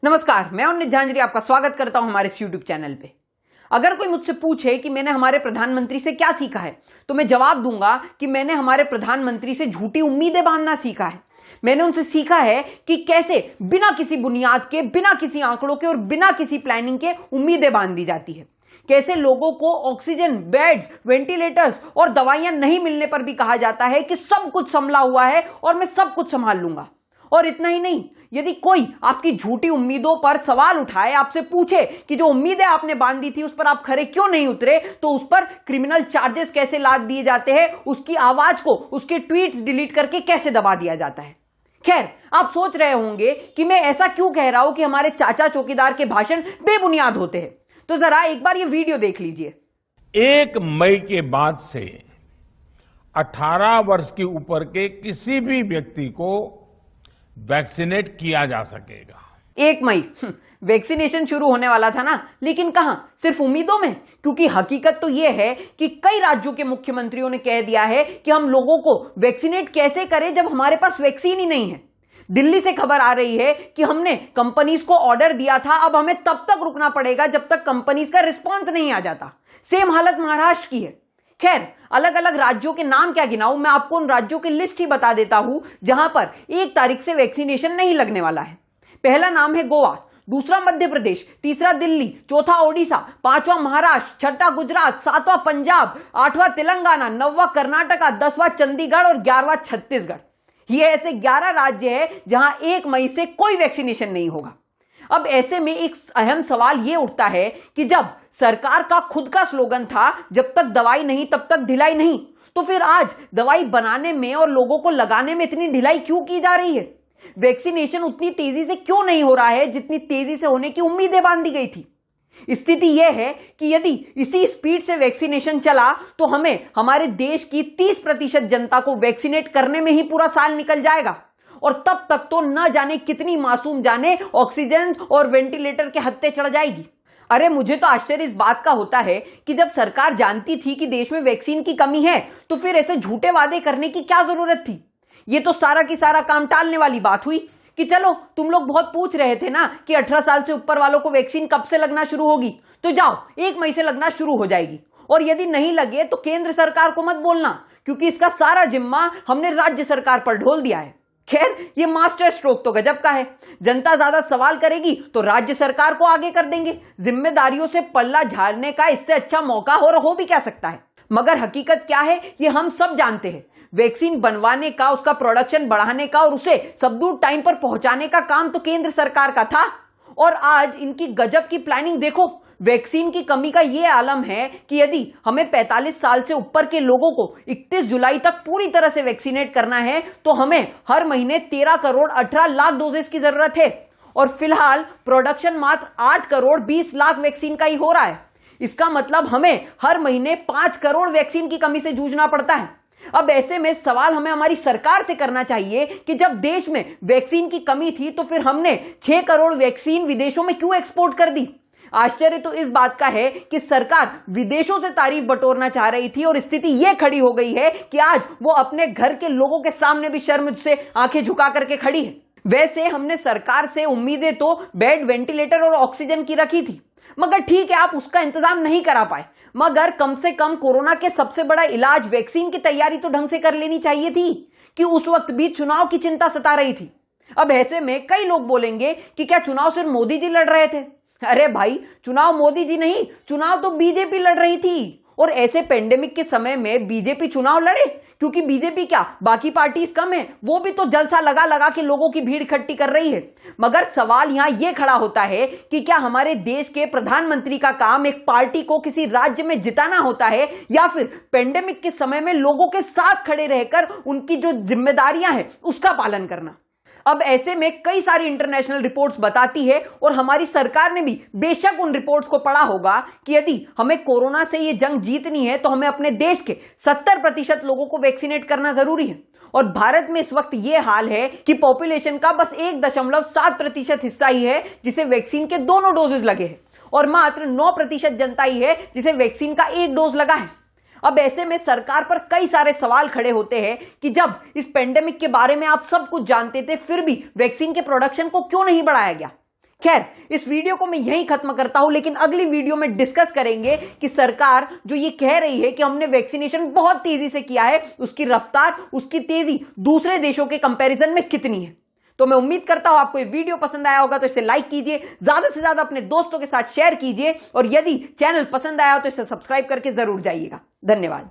नमस्कार, मैं उन्नीत झांझरी आपका स्वागत करता हूं हमारे इस YouTube चैनल पे। अगर कोई मुझसे पूछे कि मैंने हमारे प्रधानमंत्री से क्या सीखा है, तो मैं जवाब दूंगा कि मैंने हमारे प्रधानमंत्री से झूठी उम्मीदें बांधना सीखा है। मैंने उनसे सीखा है कि कैसे बिना किसी बुनियाद के, बिना किसी आंकड़ों के और बिना किसी प्लानिंग के उम्मीदें बांध दी जाती है। कैसे लोगों को ऑक्सीजन, बेड्स, वेंटिलेटर्स और दवाइयां नहीं मिलने पर भी कहा जाता है कि सब कुछ संभला हुआ है और मैं सब कुछ संभाल लूंगा। और इतना ही नहीं, यदि कोई आपकी झूठी उम्मीदों पर सवाल उठाए, आपसे पूछे कि जो उम्मीदें आपने बांधी थी उस पर आप खरे क्यों नहीं उतरे, तो उस पर क्रिमिनल चार्जेस कैसे लाद दिए जाते हैं, उसकी आवाज को, उसके ट्वीट्स डिलीट करके कैसे दबा दिया जाता है। खैर, आप सोच रहे होंगे कि मैं ऐसा क्यों कह रहा हूं कि हमारे चाचा चौकीदार के भाषण बेबुनियाद होते हैं। तो जरा एक बार ये वीडियो देख लीजिए। 1 मई के बाद से 18 वर्ष के ऊपर के किसी भी व्यक्ति को वैक्सीनेट किया जा सकेगा। 1 मई वैक्सीनेशन शुरू होने वाला था ना, लेकिन कहां, सिर्फ उम्मीदों में। क्योंकि हकीकत तो यह है कि कई राज्यों के मुख्यमंत्रियों ने कह दिया है कि हम लोगों को वैक्सीनेट कैसे करें जब हमारे पास वैक्सीन ही नहीं है। दिल्ली से खबर आ रही है कि हमने कंपनीज को ऑर्डर दिया था, अब हमें तब तक रुकना पड़ेगा जब तक कंपनीज का रिस्पॉन्स नहीं आ जाता। सेम हालत महाराष्ट्र की है। खैर, अलग अलग राज्यों के नाम क्या गिनाऊं, मैं आपको उन राज्यों की लिस्ट ही बता देता हूं जहां पर 1 तारीख से वैक्सीनेशन नहीं लगने वाला है। पहला नाम है गोवा, दूसरा मध्य प्रदेश, तीसरा दिल्ली, चौथा ओडिशा, पांचवा महाराष्ट्र, छठा गुजरात, सातवां पंजाब, 8वां तेलंगाना, 9वां कर्नाटका, 10वां चंडीगढ़ और 11वां छत्तीसगढ़। ये ऐसे 11 राज्य हैं जहां 1 मई से कोई वैक्सीनेशन नहीं होगा। अब ऐसे में एक अहम सवाल यह उठता है कि जब सरकार का खुद का स्लोगन था जब तक दवाई नहीं तब तक ढिलाई नहीं, तो फिर आज दवाई बनाने में और लोगों को लगाने में इतनी ढिलाई क्यों की जा रही है? वैक्सीनेशन उतनी तेजी से क्यों नहीं हो रहा है जितनी तेजी से होने की उम्मीदें बांधी गई थी? स्थिति यह है कि यदि इसी स्पीड से वैक्सीनेशन चला तो हमें हमारे देश की 30% जनता को वैक्सीनेट करने में ही पूरा साल निकल जाएगा। और तब तक तो न जाने कितनी मासूम जाने ऑक्सीजन और वेंटिलेटर के हत्थे चढ़ जाएगी। अरे, मुझे तो आश्चर्य इस बात का होता है कि जब सरकार जानती थी कि देश में वैक्सीन की कमी है तो फिर ऐसे झूठे वादे करने की क्या जरूरत थी? ये तो सारा की सारा काम टालने वाली बात हुई कि चलो, तुम लोग बहुत पूछ रहे थे ना कि 18 साल से ऊपर वालों को वैक्सीन कब से लगना शुरू होगी, तो जाओ 1 मई से लगना शुरू हो जाएगी। और यदि नहीं लगे तो केंद्र सरकार को मत बोलना, क्योंकि इसका सारा जिम्मा हमने राज्य सरकार पर ढोल दिया है। खैर, ये मास्टर स्ट्रोक तो गजब का है। जनता ज्यादा सवाल करेगी तो राज्य सरकार को आगे कर देंगे। जिम्मेदारियों से पल्ला झाड़ने का इससे अच्छा मौका और हो भी क्या सकता है? मगर हकीकत क्या है ये हम सब जानते हैं। वैक्सीन बनवाने का, उसका प्रोडक्शन बढ़ाने का और उसे सबदूर टाइम पर पहुंचाने का काम तो केंद्र सरकार का था। और आज इनकी गजब की प्लानिंग देखो। वैक्सीन की कमी का यह आलम है कि यदि हमें 45 साल से ऊपर के लोगों को 31 जुलाई तक पूरी तरह से वैक्सीनेट करना है तो हमें हर महीने 13 करोड़ 18 लाख डोजेस की जरूरत है। और फिलहाल प्रोडक्शन मात्र 8 करोड़ 20 लाख वैक्सीन का ही हो रहा है। इसका मतलब हमें हर महीने 5 करोड़ वैक्सीन की कमी से जूझना पड़ता है। अब ऐसे में सवाल हमें हमारी सरकार से करना चाहिए कि जब देश में वैक्सीन की कमी थी तो फिर हमने 6 करोड़ वैक्सीन विदेशों में क्यों एक्सपोर्ट कर दी? आश्चर्य तो इस बात का है कि सरकार विदेशों से तारीफ बटोरना चाह रही थी और स्थिति यह खड़ी हो गई है कि आज वो अपने घर के लोगों के सामने भी शर्म से आंखें झुका करके खड़ी है। वैसे हमने सरकार से उम्मीदें तो बेड, वेंटिलेटर और ऑक्सीजन की रखी थी, मगर ठीक है, आप उसका इंतजाम नहीं करा पाए, मगर कम से कम कोरोना के सबसे बड़ा इलाज वैक्सीन की तैयारी तो ढंग से कर लेनी चाहिए थी कि उस वक्त भी चुनाव की चिंता सता रही थी। अब ऐसे में कई लोग बोलेंगे कि क्या चुनाव सिर्फ मोदी जी लड़ रहे थे? अरे भाई, चुनाव मोदी जी नहीं, चुनाव तो बीजेपी लड़ रही थी। और ऐसे पेंडेमिक के समय में बीजेपी चुनाव लड़े क्योंकि बीजेपी क्या, बाकी पार्टीज कम है, वो भी तो जलसा लगा लगा के लोगों की भीड़ इकट्ठी कर रही है। मगर सवाल यहां यह खड़ा होता है कि क्या हमारे देश के प्रधानमंत्री का काम एक पार्टी को किसी राज्य में जिताना होता है या फिर पेंडेमिक के समय में लोगों के साथ खड़े रहकर उनकी जो जिम्मेदारियां हैं उसका पालन करना? अब ऐसे में कई सारी इंटरनेशनल रिपोर्ट्स बताती है और हमारी सरकार ने भी बेशक उन रिपोर्ट्स को पढ़ा होगा कि यदि हमें कोरोना से ये जंग जीतनी है तो हमें अपने देश के 70% लोगों को वैक्सीनेट करना जरूरी है। और भारत में इस वक्त यह हाल है कि पॉपुलेशन का बस 1.7% हिस्सा ही है जिसे वैक्सीन के दोनों डोजेस लगे हैं और मात्र 9% जनता ही है जिसे वैक्सीन का 1 डोज लगा है। अब ऐसे में सरकार पर कई सारे सवाल खड़े होते हैं कि जब इस पेंडेमिक के बारे में आप सब कुछ जानते थे फिर भी वैक्सीन के प्रोडक्शन को क्यों नहीं बढ़ाया गया। खैर, इस वीडियो को मैं यहीं खत्म करता हूं, लेकिन अगली वीडियो में डिस्कस करेंगे कि सरकार जो ये कह रही है कि हमने वैक्सीनेशन बहुत तेजी से किया है, उसकी रफ्तार, उसकी तेजी दूसरे देशों के कंपैरिजन में कितनी है। तो मैं उम्मीद करता हूं आपको ये वीडियो पसंद आया होगा, तो इसे लाइक कीजिए, ज्यादा से ज्यादा अपने दोस्तों के साथ शेयर कीजिए, और यदि चैनल पसंद आया हो तो इसे सब्सक्राइब करके जरूर जाइएगा। धन्यवाद।